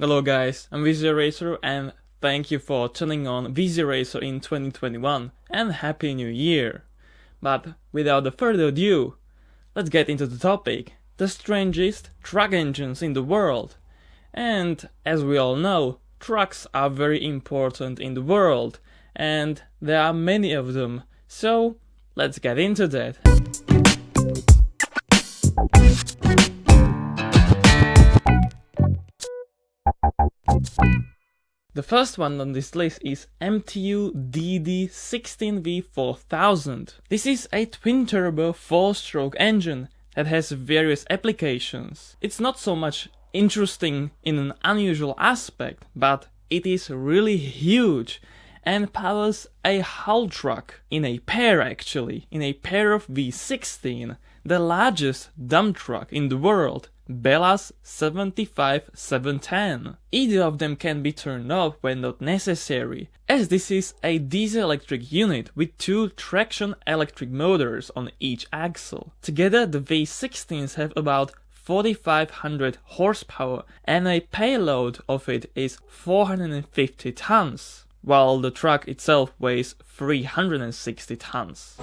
Hello guys, I'm VisioRacer and thank you for tuning on VisioRacer in 2021 and Happy New Year. But without further ado, let's get into the topic, the strangest truck engines in the world. And as we all know, trucks are very important in the world and there are many of them, so let's get into that. The first one on this list is MTU DD16 V4000. This is a twin-turbo 4-stroke engine that has various applications. It's not so much interesting in an unusual aspect, but it is really huge and powers a haul truck in a pair of V16, the largest dump truck in the world. Belaz 75710. Either of them can be turned off when not necessary, as this is a diesel-electric unit with two traction electric motors on each axle. Together the V16s have about 4500 horsepower and a payload of it is 450 tons, while the truck itself weighs 360 tons.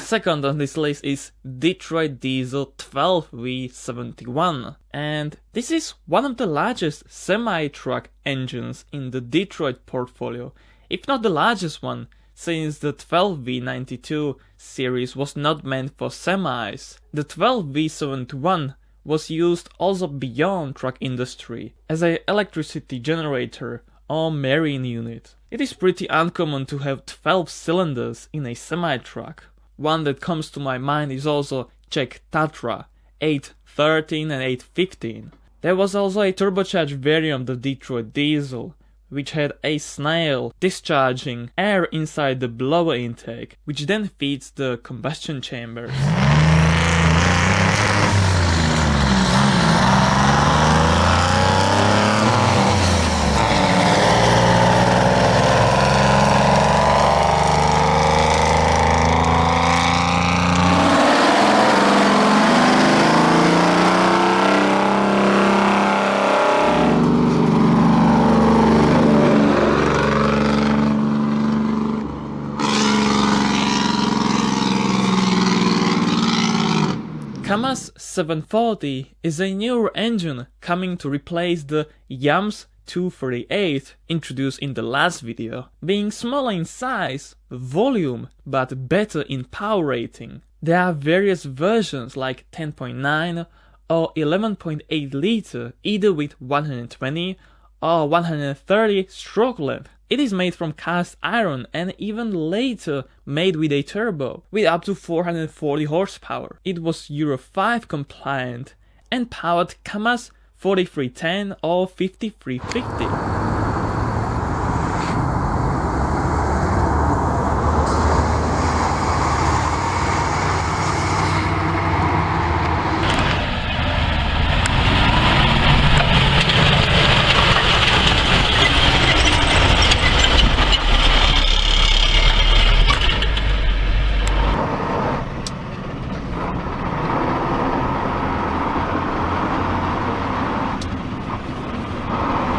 Second on this list is Detroit Diesel 12V71, and this is one of the largest semi-truck engines in the Detroit portfolio, if not the largest one, since the 12V92 series was not meant for semis. The 12V71 was used also beyond truck industry as an electricity generator or marine unit. It is pretty uncommon to have 12 cylinders in a semi-truck. One that comes to my mind is also Czech Tatra 813 and 815. There was also a turbocharged variant of Detroit Diesel, which had a snail discharging air inside the blower intake, which then feeds the combustion chambers. Kamaz 740 is a newer engine coming to replace the YAMS 238 introduced in the last video, being smaller in size, volume, but better in power rating. There are various versions like 10.9 or 11.8 liter, either with 120 or 130 stroke length. It is made from cast iron and even later made with a turbo, with up to 440 horsepower. It was Euro 5 compliant and powered Kamaz 4310 or 5350.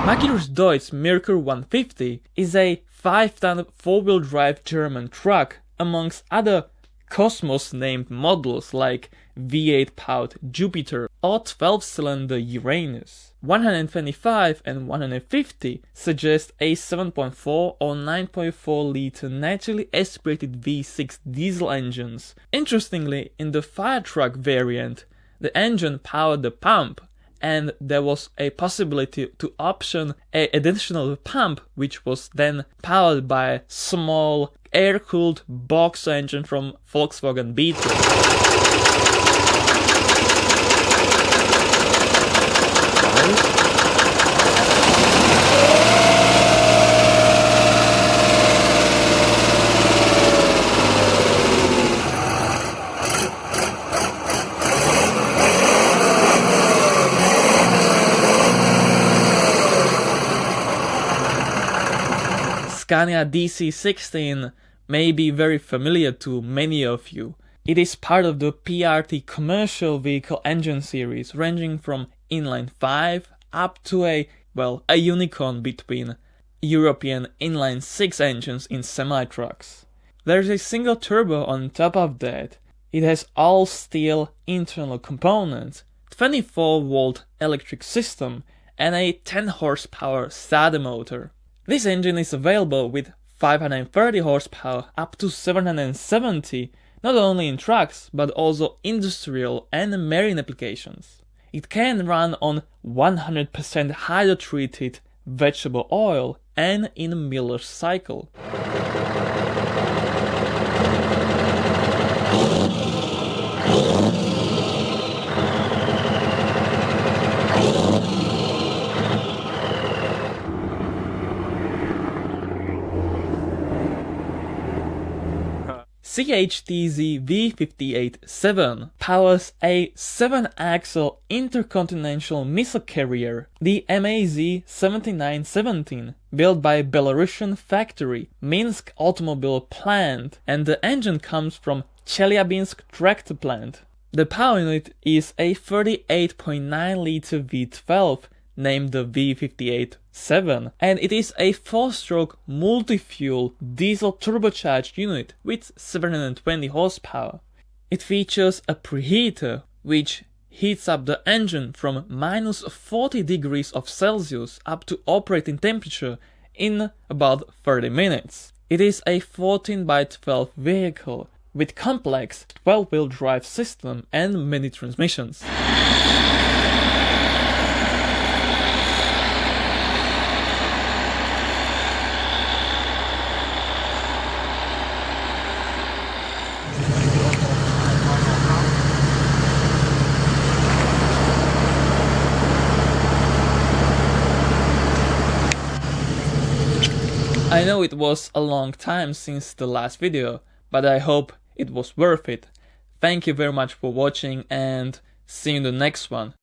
Magirus Deutz Mercur 150 is a 5-ton 4-wheel drive German truck, amongst other Cosmos-named models like V8 powered Jupiter or 12-cylinder Uranus. 125 and 150 suggest a 7.4 or 9.4 liter naturally aspirated V6 diesel engines. Interestingly, in the fire truck variant, the engine powered the pump, and there was a possibility to option an additional pump which was then powered by a small air-cooled box engine from Volkswagen Beetle. Scania DC16 may be very familiar to many of you. It is part of the PRT commercial vehicle engine series, ranging from inline 5 up to a unicorn between European inline 6 engines in semi-trucks. There's a single turbo on top of that. It has all steel internal components, 24-volt electric system, and a 10 horsepower starter motor. This engine is available with 530 horsepower up to 770, not only in trucks but also industrial and marine applications. It can run on 100% hydro-treated vegetable oil and in Miller's cycle. CHTZ V587 powers a 7-axle intercontinental missile carrier, the MAZ 7917, built by Belarusian factory Minsk automobile plant, and the engine comes from Chelyabinsk tractor plant. The power unit is a 38.9-liter V12 named the V587, and it is a 4-stroke multi-fuel diesel turbocharged unit with 720 horsepower. It features a preheater which heats up the engine from minus 40 degrees of Celsius up to operating temperature in about 30 minutes. It is a 14x12 vehicle with complex 12-wheel drive system and many transmissions. I know it was a long time since the last video, but I hope it was worth it. Thank you very much for watching and see you in the next one.